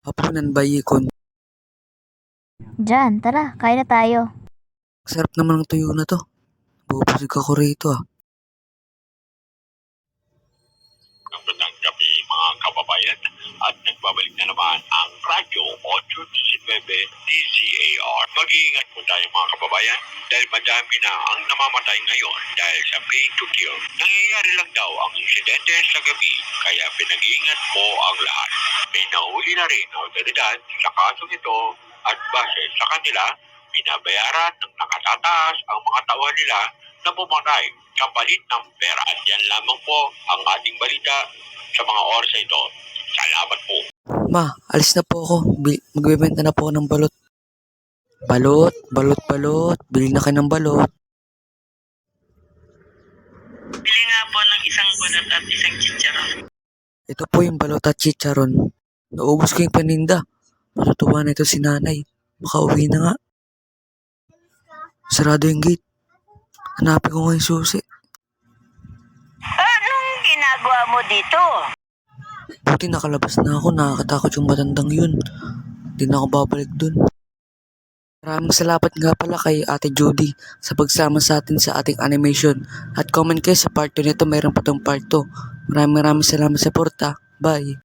Hapunan by Yikon. Diyan, tara, kain na tayo. Sarap naman ng tuyo na to. Bubusig ako rito ah. Magandang gabi mga kababayan at nagbabalik na naman ang Radyo 819 DZAR. Mag-iingat po tayo mga kababayan dahil madami na ang namamatay ngayon dahil sa pay to kill. Nangyayari lang daw ang insidente sa gabi kaya pinag-iingat po ang lahat. May nahuli na rin ang otoridad sa kasong ito at base sa kanila, binabayaran ng nakatataas ang mga tauhan nila na pumatay kapalit ng pera. At yan lamang po ang ating balita sa mga oras na ito. Salamat po. Ma, alis na po ako. Magbebenta na po ako ng balot. Balot. Bili na kayo ng balot. Bili nga po ng isang balot at isang chicharon. Ito po yung balot at chicharon. Naubos ko yung paninda. Matutuwa na ito si nanay. Makauwi na nga. Sarado yung gate. Hanapin ko nga yung susi. Anong ginagawa mo dito? Buti nakalabas na ako. Nakakatakot yung matandang yun. Hindi na ako babalik dun. Maraming salamat nga pala kay Ate Judy sa pagsama sa atin sa ating animation. At comment kayo sa part 2 nito. Mayroon pa tong part 2. Maraming salamat sa suporta. Bye!